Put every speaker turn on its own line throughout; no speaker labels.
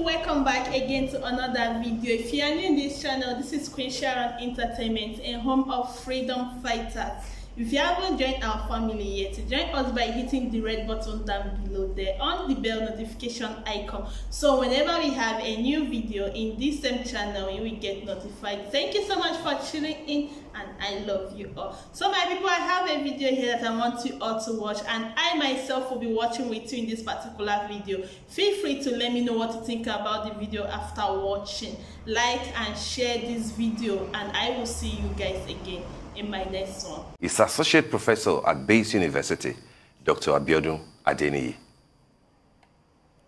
welcome back again to another video. If you are new in this channel, this is Queen Sharon Entertainment and home of freedom fighters. If you haven't joined our family yet, join us by hitting the red button down below there on the bell notification icon. So whenever we have a new video in this same channel, you will get notified. Thank you so much for tuning in and I love you all. So my people, I have a video here that I want you all to watch and I myself will be watching with you in this particular video. Feel free to let me know what you think about the video after watching. Like and share this video and I will see you guys again in my next one.
He's Associate Professor at Base University, Dr. Abiodun Adeniyi.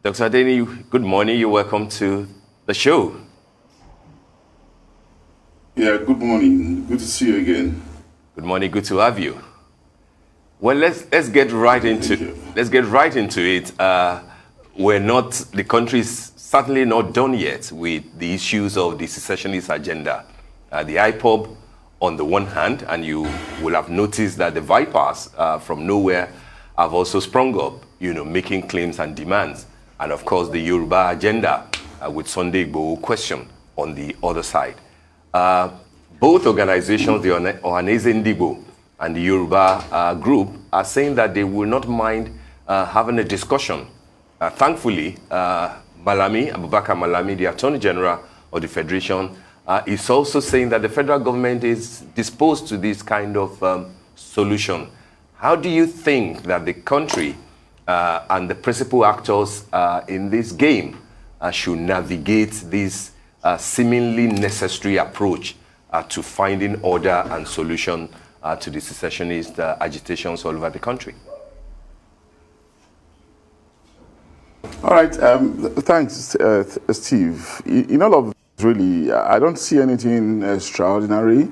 Dr. Adeniyi, good morning. You're welcome to the show.
Yeah, good morning. Good to see you again.
Good morning. Good to have you. Well, let's get right into it. The country is certainly not done yet with the issues of the secessionist agenda. The Ipob on the one hand, and you will have noticed that the vipers from nowhere have also sprung up, making claims and demands. And of course, the Yoruba agenda with Sunday Igboho question on the other side. Both organizations, the Ohaneze Ndigbo and the Yoruba group, are saying that they will not mind having a discussion. Thankfully, Mbaka Malami, the Attorney General of the Federation, is also saying that the federal government is disposed to this kind of solution. How do you think that the country and the principal actors in this game should navigate this seemingly necessary approach to finding order and solution to the secessionist agitations all over the country?
All right, thanks, Steve. In all of really, I don't see anything extraordinary.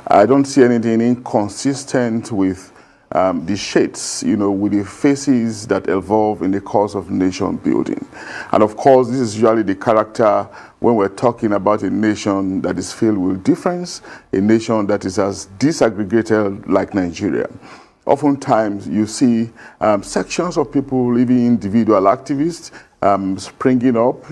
I don't see anything inconsistent with the shades, with the faces that evolve in the course of nation building. And of course, this is usually the character when we're talking about a nation that is filled with difference, a nation that is as disaggregated like Nigeria. Oftentimes, you see sections of people, even individual activists, springing up,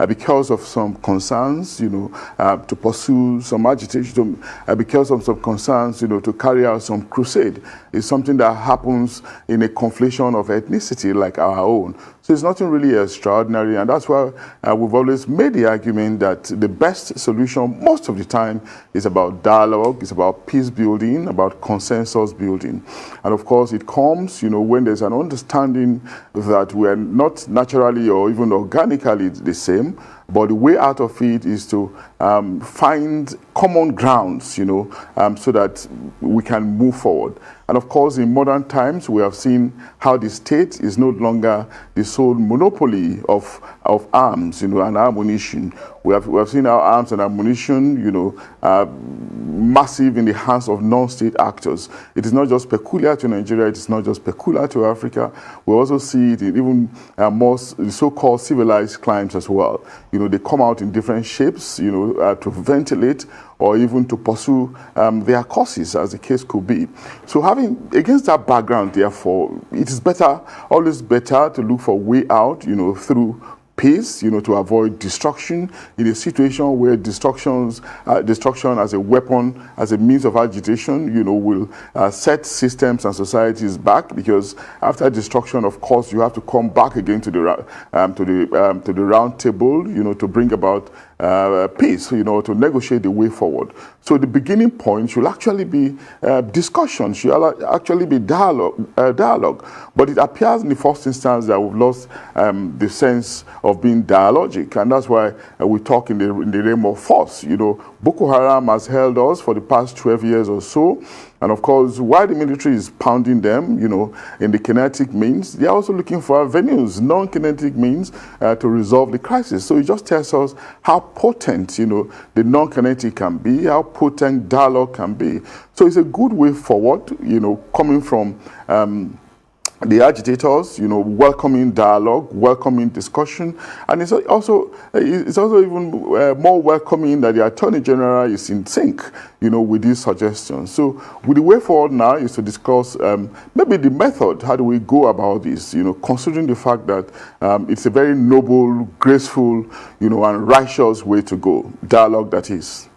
because of some concerns, to pursue some agitation, because of some concerns, to carry out some crusade. It's something that happens in a conflation of ethnicity like our own. So it's nothing really extraordinary, and that's why we've always made the argument that the best solution most of the time is about dialogue, it's about peace building, about consensus building. And of course it comes, when there's an understanding that we're not naturally or even organically the same, but the way out of it is to find common grounds, so that we can move forward. And of course, in modern times, we have seen how the state is no longer the sole monopoly of arms, and ammunition. We have seen how arms and ammunition, massive in the hands of non-state actors. It is not just peculiar to Nigeria. It is not just peculiar to Africa. We also see it in even more so-called civilized climes as well. They come out in different shapes, to ventilate or even to pursue their causes, as the case could be. So against that background, therefore, it is always better to look for a way out, through peace, to avoid destruction in a situation where destruction as a weapon, as a means of agitation, will set systems and societies back, because after destruction, of course, you have to come back again to the round table, to bring about peace, to negotiate the way forward. So the beginning point should actually be discussion, should actually be dialogue. But it appears in the first instance that we've lost the sense of being dialogic, and that's why we talk in the realm of force. Boko Haram has held us for the past 12 years or so. And of course, while the military is pounding them, in the kinetic means, they're also looking for avenues, non-kinetic means, to resolve the crisis. So it just tells us how potent, the non-kinetic can be, how potent dialogue can be. So it's a good way forward, coming from the agitators, welcoming dialogue, welcoming discussion, and it's also even more welcoming that the Attorney General is in sync, with these suggestions. So, with the way forward now is to discuss maybe the method. How do we go about this? Considering the fact that it's a very noble, graceful, and righteous way to go. Dialogue, that is.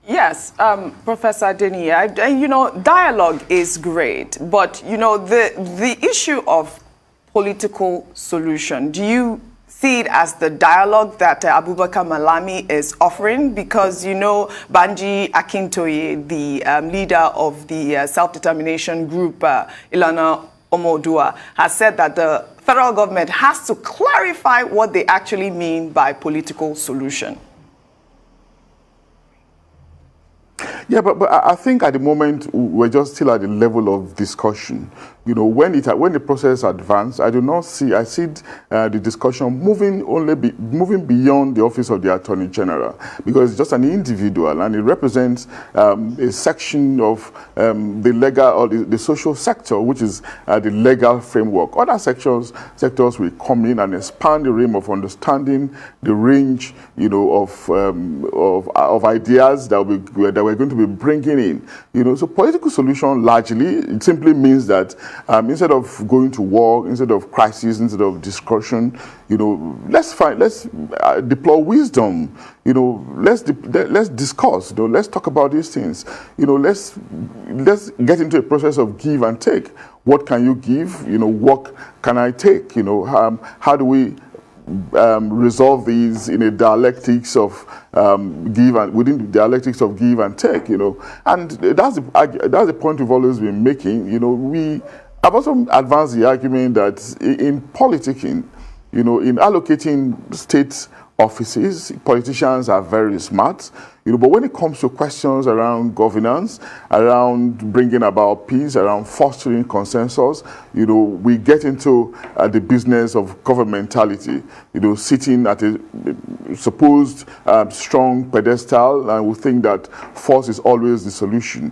Yes, Professor Denny, dialogue is great, but, the issue of political solution, do you see it as the dialogue that Abubakar Malami is offering? Because, Banji Akintoye, the leader of the self-determination group, Ilana Omodua, has said that the federal government has to clarify what they actually mean by political solution.
Yeah, but I think at the moment we're just still at the level of discussion. When the process advances, I see the discussion moving beyond the office of the Attorney General, because it's just an individual and it represents a section of the legal or the social sector, which is the legal framework. Other sectors will come in and expand the realm of understanding, the range, of ideas that we're going to be bringing in. So political solution largely, it simply means that instead of going to war, instead of crisis, instead of discussion, let's deploy wisdom. Let's discuss. Let's talk about these things. Let's get into a process of give and take. What can you give? What can I take? How do we resolve these in a dialectics of within the dialectics of give and take, and that's the point we've always been making. We have also advanced the argument that in politicking, in allocating state offices, politicians are very smart, but when it comes to questions around governance, around bringing about peace, around fostering consensus, we get into the business of governmentality, sitting at a supposed strong pedestal, and we think that force is always the solution,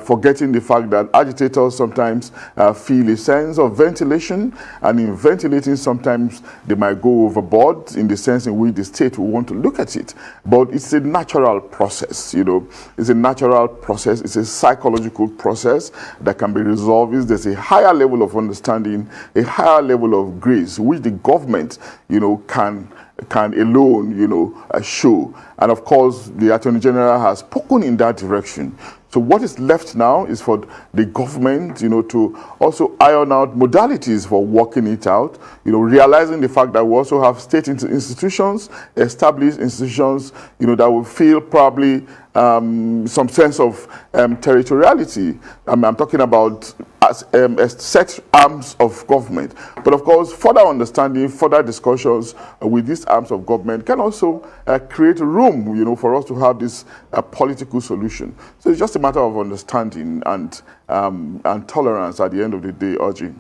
forgetting the fact that agitators sometimes feel a sense of ventilation, and in ventilating sometimes they might go overboard in the sense in which the state will want to look at it. But it's a natural process, it's a natural process, it's a psychological process that can be resolved. There's a higher level of understanding, a higher level of grace, which the government, can alone, show. And of course, the Attorney General has spoken in that direction. So what is left now is for the government, to also iron out modalities for working it out, realizing the fact that we also have state institutions, established institutions, that will feel probably some sense of territoriality. I'm talking about as set arms of government. But of course, further understanding, further discussions with these arms of government can also create room, for us to have this political solution. So it's just a matter of understanding and tolerance at the end of the day, Audrey.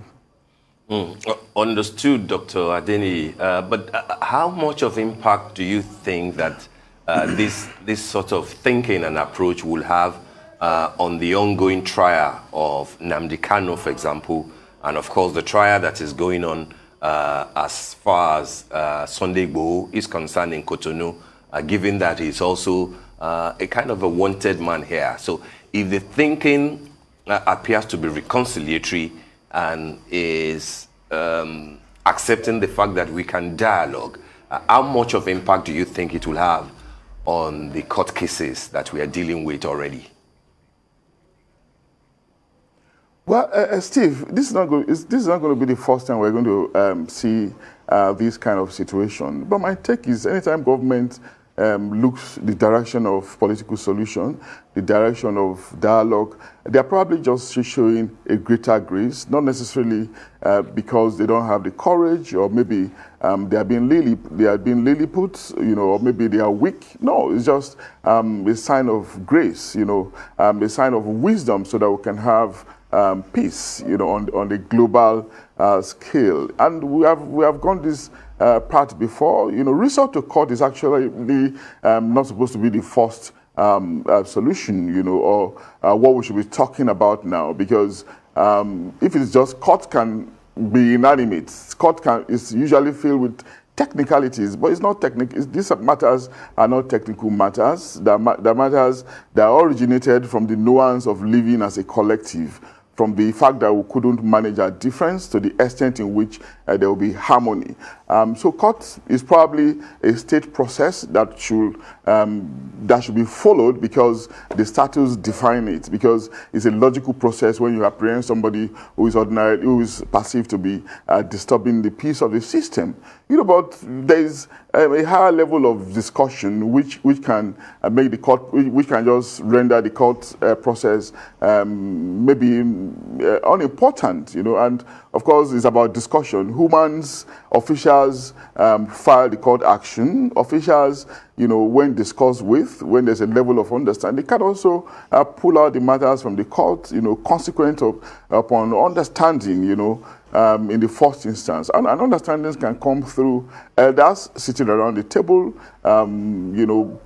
Understood, Dr. Adeni. But how much of impact do you think that this sort of thinking and approach will have on the ongoing trial of Nnamdi Kanu, for example, and of course the trial that is going on as far as Sunday Igboho is concerned in Cotonou, given that he's also a kind of a wanted man here. So if the thinking appears to be reconciliatory and is accepting the fact that we can dialogue, how much of impact do you think it will have on the court cases that we are dealing with already?
Well, Steve, this is not going to be the first time we're going to see this kind of situation. But my take is, anytime government looks the direction of political solution, the direction of dialogue, they're probably just showing a greater grace, not necessarily because they don't have the courage, or maybe they are being lilliput, or maybe they are weak. No, it's just a sign of grace, a sign of wisdom, so that we can have peace, on the global scale. And we have gone this part before. Resort to court is actually not supposed to be the first solution, or what we should be talking about now, because If it's just court can be inanimate, court is usually filled with technicalities, but it's not technical. These matters are not technical matters. The matters that originated from the nuance of living as a collective, from the fact that we couldn't manage our difference to the extent in which there will be harmony. So court is probably a state process that should be followed because the statutes define it, because it's a logical process when you apprehend somebody who is perceived to be disturbing the peace of the system. But there is a higher level of discussion which can make the court, which can just render the court process maybe unimportant, and of course it's about discussion. Humans, officials file the court action. Officials, when discussed with, when there's a level of understanding, can also pull out the matters from the court, consequent upon understanding, in the first instance. And understandings can come through elders sitting around the table,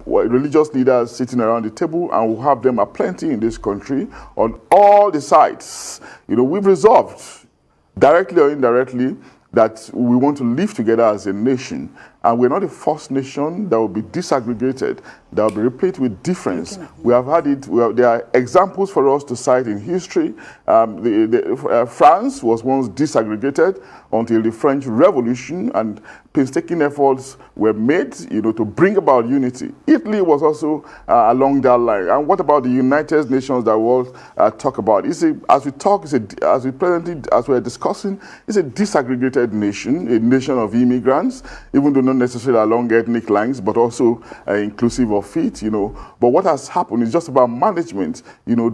religious leaders sitting around the table, and we'll have them aplenty in this country on all the sides. We've resolved, directly or indirectly, that we want to live together as a nation. And we're not the first nation that will be disaggregated, that will be replete with difference. We have had it, there are examples for us to cite in history. France was once disaggregated until the French Revolution, and painstaking efforts were made, to bring about unity. Italy was also along that line. And what about the United Nations that we all talk about? As we're discussing, it's a disaggregated nation, a nation of immigrants, even though not necessarily along ethnic lines, but also inclusive of it, But what has happened is just about management,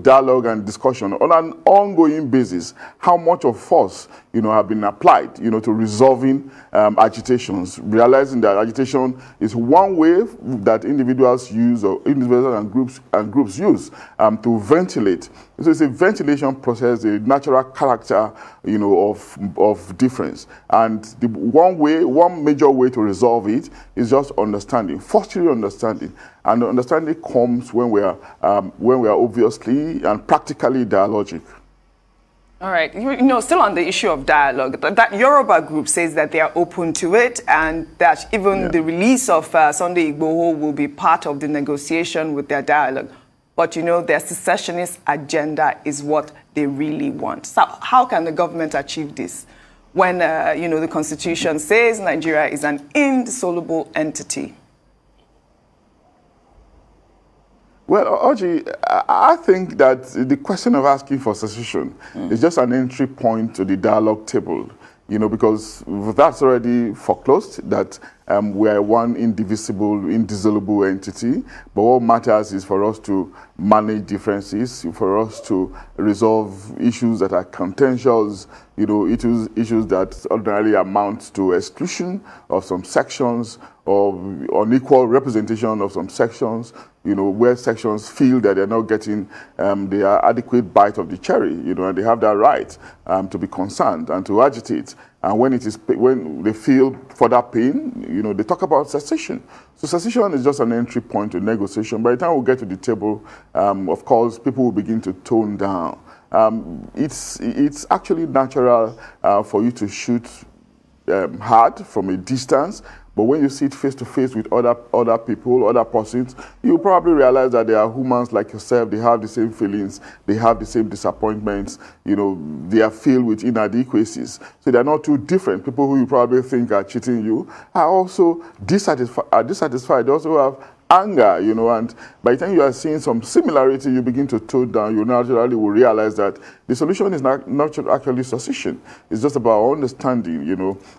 dialogue and discussion on an ongoing basis. How much of force, have been applied, to resolving agitations, realizing that agitation is one way that individuals use, or individuals and groups use to ventilate. So it's a ventilation process, a natural character, of difference. And the one major way to resolve it is just understanding, fostering understanding. And the understanding comes when we are obviously and practically dialogic.
All right. Still on the issue of dialogue, that Yoruba group says that they are open to it, and that even the release of Sunday Igboho will be part of the negotiation with their dialogue. But, their secessionist agenda is what they really want. So how can the government achieve this when, the Constitution says Nigeria is an indissoluble entity?
Well, Oji, I think that the question of asking for secession is just an entry point to the dialogue table, because that's already foreclosed, that we are one indissoluble entity. But what matters is for us to manage differences, for us to resolve issues that are contentious, issues that ordinarily amount to exclusion of some sections, or unequal representation of some sections, where sections feel that they're not getting the adequate bite of the cherry, and they have that right to be concerned and to agitate. And when they feel further pain, they talk about secession. So secession is just an entry point to negotiation. By the time we get to the table, of course, people will begin to tone down. It's actually natural for you to shoot hard from a distance. But when you sit face to face with other people, other persons, you probably realize that they are humans like yourself. They have the same feelings. They have the same disappointments. They are filled with inadequacies. So they're not too different. People who you probably think are cheating you are also dissatisfied. They also have anger, and by the time you are seeing some similarity, you begin to tone down. You naturally will realize that the solution is not actually secession. It's just about understanding,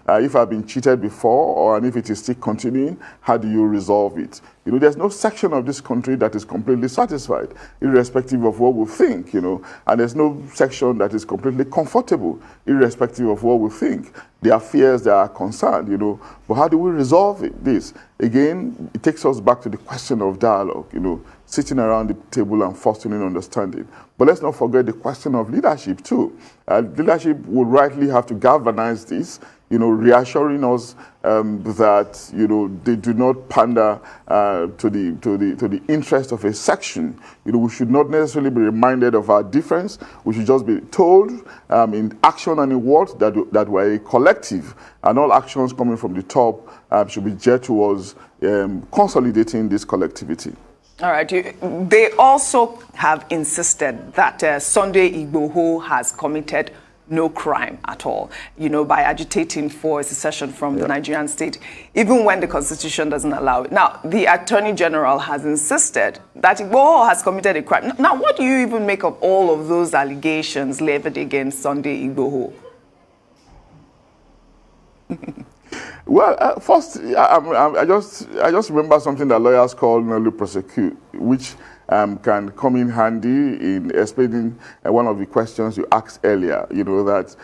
if I've been cheated before, and if it is still continuing, how do you resolve it? There's no section of this country that is completely satisfied, irrespective of what we think, and there's no section that is completely comfortable, irrespective of what we think. There are fears that are concerned, but how do we resolve this? Again, it takes us back to the question of dialogue, sitting around the table and fostering understanding. But let's not forget the question of leadership too. Leadership would rightly have to galvanize this, reassuring us that, they do not pander to the interest of a section. We should not necessarily be reminded of our difference. We should just be told in action and in words that we're a collective, and all actions coming from the top should be geared towards consolidating this collectivity.
All right. They also have insisted that Sunday Igboho has committed no crime at all, by agitating for secession from the Nigerian state, even when the Constitution doesn't allow it. Now, the Attorney General has insisted that Igboho has committed a crime. Now, what do you even make of all of those allegations levied against Sunday Igboho?
Well, first, I just remember something that lawyers call nulli prosecute, which can come in handy in explaining one of the questions you asked earlier. That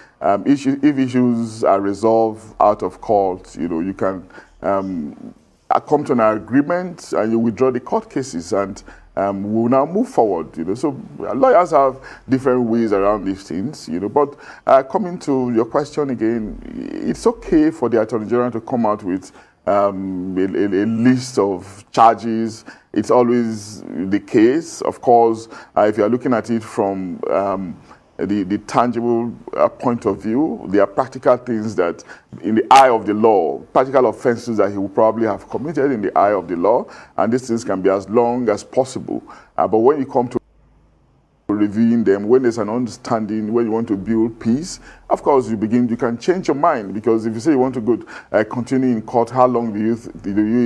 if issues are resolved out of court, you can come to an agreement and you withdraw the court cases, and we'll now move forward. So lawyers have different ways around these things. But coming to your question again, it's okay for the Attorney General to come out with a list of charges. It's always the case. Of course, if you're looking at it from the tangible point of view, there are practical things that, in the eye of the law, practical offenses that he will probably have committed in the eye of the law, and these things can be as long as possible. But when you come to reviewing them, when there's an understanding, when you want to build peace, of course you can change your mind, because if you say you want to go continue in court, how long do you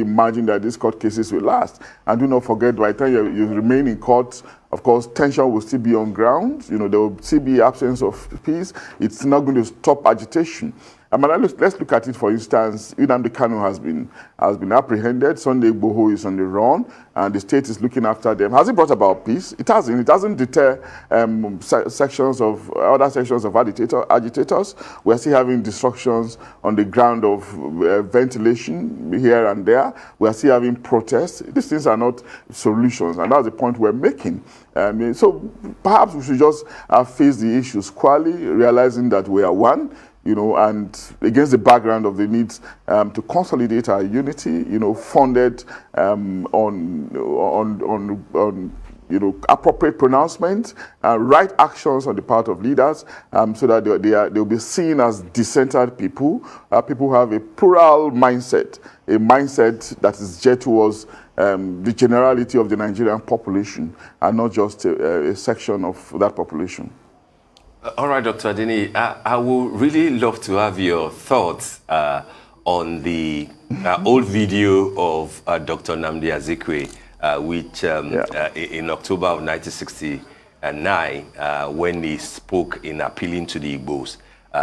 imagine that these court cases will last? And do not forget, by the time you remain in court, of course, tension will still be on ground. There will still be absence of peace. It's not going to stop agitation. Let's look at it. For instance, Nnamdi has been apprehended. Sunday Igboho is on the run, and the state is looking after them. Has it brought about peace? It hasn't. It doesn't deter other sections of agitators. We're still having destructions on the ground of ventilation here and there. We're still having protests. These things are not solutions, and that's the point we're making. So perhaps we should just face the issue squarely, realizing that we are one. And against the background of the needs to consolidate our unity, funded on appropriate pronouncement, right actions on the part of leaders, so that they'll be seen as decentered people. People who have a plural mindset, a mindset that is geared towards the generality of the Nigerian population, and not just a section of that population.
All right, Dr. Adeni, I would really love to have your thoughts on the old video of Dr. Nnamdi Azikiwe, which in October of 1969, when he spoke in appealing to the Igbos,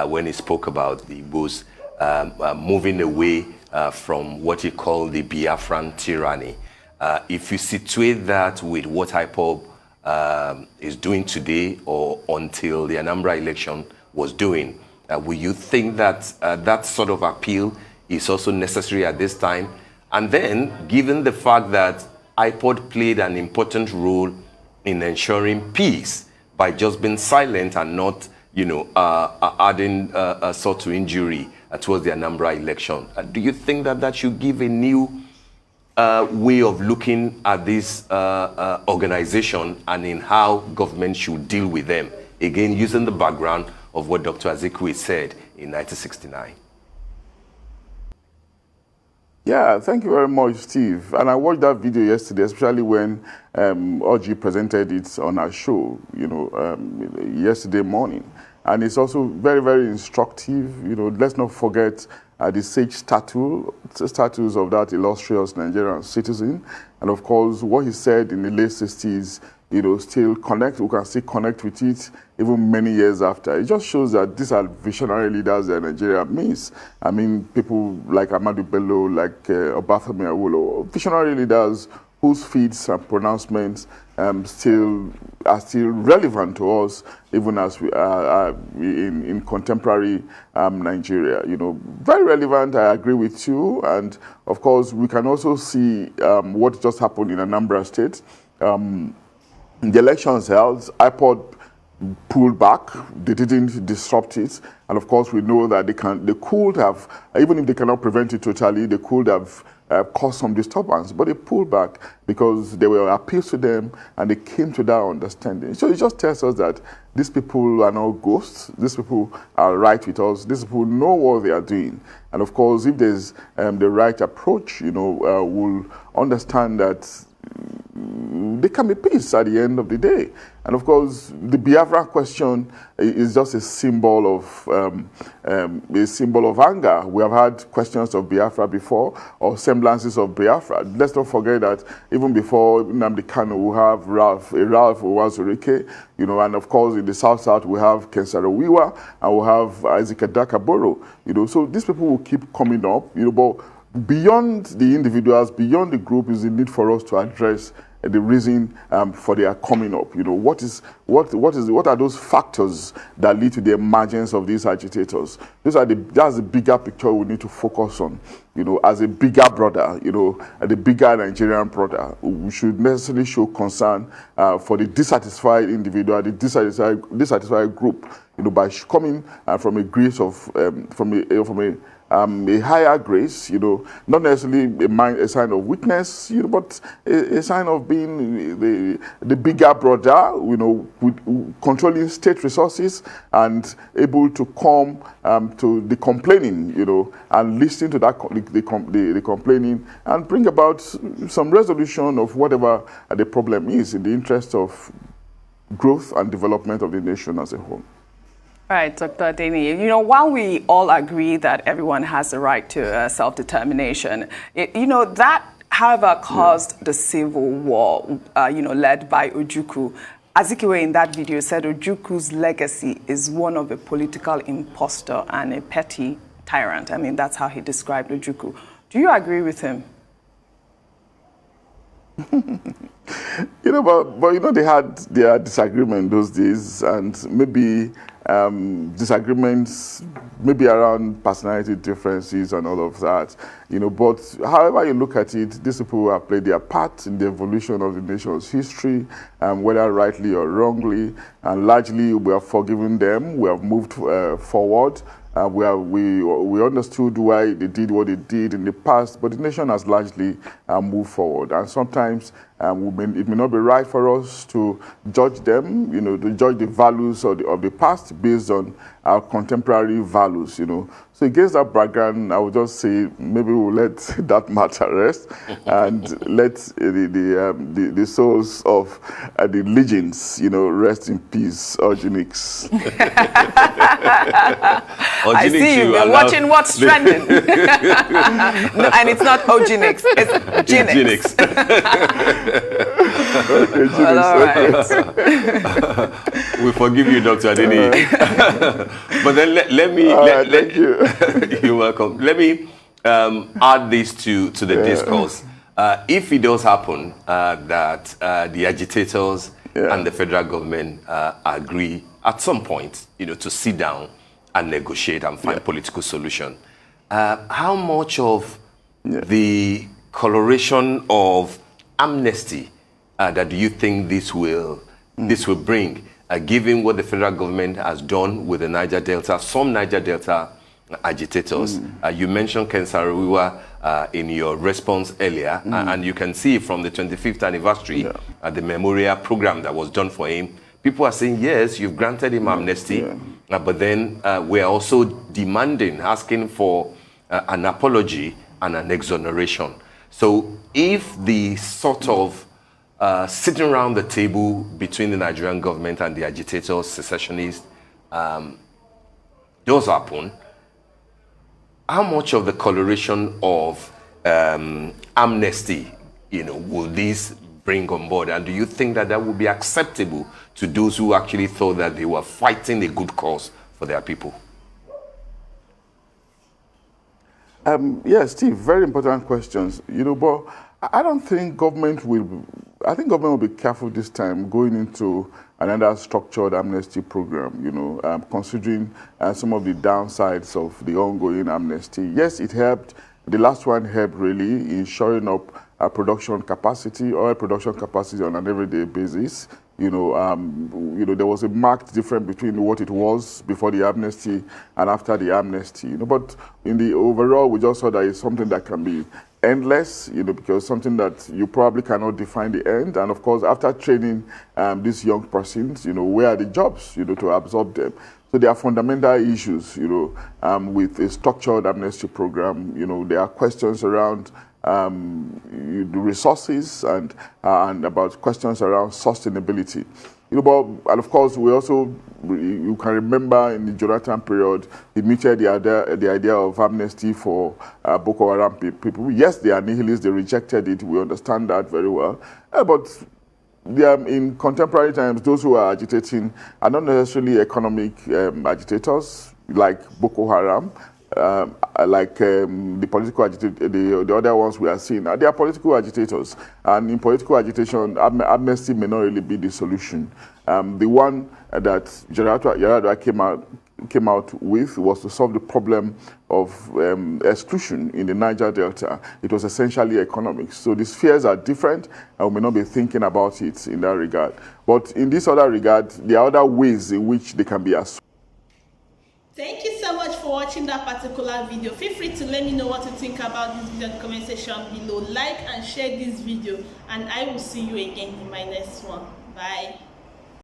when he spoke about the Igbos moving away from what he called the Biafran tyranny. If you situate that with what Ipob is doing today, or until the Anambra election was doing, will you think that that sort of appeal is also necessary at this time? And then, given the fact that Ipob played an important role in ensuring peace by just being silent and not, adding sort to injury towards the Anambra election, do you think that that should give a new way of looking at this organization and in how government should deal with them, again using the background of what Dr. Azikiwe said in 1969?
Yeah, thank you very much, Steve. And I watched that video yesterday, especially when Oji presented it on our show, yesterday morning. And it's also very, very instructive. Let's not forget the sage statues of that illustrious Nigerian citizen. And of course, what he said in the late 60s, still connect. We can still connect with it even many years after. It just shows that these are visionary leaders that Nigeria miss. I mean, people like Ahmadu Bello, like Obafemi Awolowo, visionary leaders whose feats and pronouncements are still relevant to us, even as we are in contemporary Nigeria. Very relevant. I agree with you. And of course, we can also see what just happened in Anambra State. The elections held, Ipob pulled back. They didn't disrupt it. And of course, we know that they could have, even if they cannot prevent it totally, they could have caused some disturbance, but they pulled back because there were appeals to them and they came to that understanding. So it just tells us that these people are not ghosts. These people are right with us. These people know what they are doing. And of course, if there's the right approach, we'll understand that there can be peace at the end of the day. And of course, the Biafra question is just a symbol of anger. We have had questions of Biafra before, or semblances of Biafra. Let's not forget that even before Nnamdi Kanu, we have Ralph Owazurike, and of course in the South we have Kensaro Wiwa, and we have Isaac Adakaboro. So these people will keep coming up, but beyond the individuals, beyond the group, is the need for us to address the reason for their coming up. What are those factors that lead to the emergence of these agitators? That's the bigger picture we need to focus on. As a bigger brother, the bigger Nigerian brother, we should necessarily show concern for the dissatisfied individual, the dissatisfied group, by coming from a grace of a higher grace, not necessarily a sign of weakness, but a sign of being the bigger brother, with controlling state resources and able to come to the complaining, and listen to that the complaining and bring about some resolution of whatever the problem is in the interest of growth and development of the nation as a whole.
Right, Dr. Adeniyi, while we all agree that everyone has the right to self-determination, that, however, caused the civil war, led by Ojukwu. Azikiwe in that video said Ojukwu's legacy is one of a political imposter and a petty tyrant. I mean, that's how he described Ojukwu. Do you agree with him?
But they had their disagreement those days, and maybe disagreements maybe around personality differences and all of that, but however you look at it, these people have played their part in the evolution of the nation's history, whether rightly or wrongly, and largely we have forgiven them. We have moved forward. We understood why they did what they did in the past, but the nation has largely moved forward. And sometimes it may not be right for us to judge them, to judge the values of the past based on our contemporary values, So against that background, I would just say maybe we'll let that matter rest and let the souls of the legions, rest in peace, Eugenix.
I see you've been watching What's Trending. No, and it's not Eugenix, it's Genix.
Okay,
well, all right.
We forgive you, Dr. Adeniyi. But then let me...
thank you.
You're welcome. Let me add this to the discourse. If it does happen that the agitators and the federal government agree at some point, to sit down and negotiate and find political solution, how much of the coloration of amnesty that do you think this will bring, given what the federal government has done with the Niger Delta, some Niger Delta agitators? You mentioned Ken Saro-Wiwa in your response earlier, and you can see from the 25th anniversary the memorial program that was done for him, people are saying, yes, you've granted him amnesty, but then we're also demanding, asking for an apology and an exoneration. So if the sort of sitting around the table between the Nigerian government and the agitators, secessionists, does happen, how much of the coloration of amnesty, will this bring on board? And do you think that that would be acceptable to those who actually thought that they were fighting a good cause for their people?
Yes, Steve, very important questions. But I don't think government will. I think government will be careful this time going into another structured amnesty program. Considering some of the downsides of the ongoing amnesty. Yes, it helped. The last one helped really in shoring up production capacity, oil production capacity on an everyday basis. there was a marked difference between what it was before the amnesty and after the amnesty. But in the overall, we just saw that it's something that can be endless, because something that you probably cannot define the end. And of course, after training these young persons, where are the jobs, to absorb them? So there are fundamental issues, with a structured amnesty program. There are questions around the resources and about questions around sustainability. And of course, you can remember in the Jonathan period, he mooted the idea of amnesty for Boko Haram people. Yes, they are nihilists, they rejected it, we understand that very well. But in contemporary times, those who are agitating are not necessarily economic agitators like Boko Haram. The political the other ones we are seeing, they are political agitators, and in political agitation, amnesty may not really be the solution. The one that Yaradua came out with was to solve the problem of exclusion in the Niger Delta. It was essentially economic. So the spheres are different, and we may not be thinking about it in that regard. But in this other regard, there are other ways in which they can be assumed.
Thank you so much for watching that particular video. Feel free to let me know what you think about this video in the comment section below. Like and share this video, and I will see you again in my next one. Bye.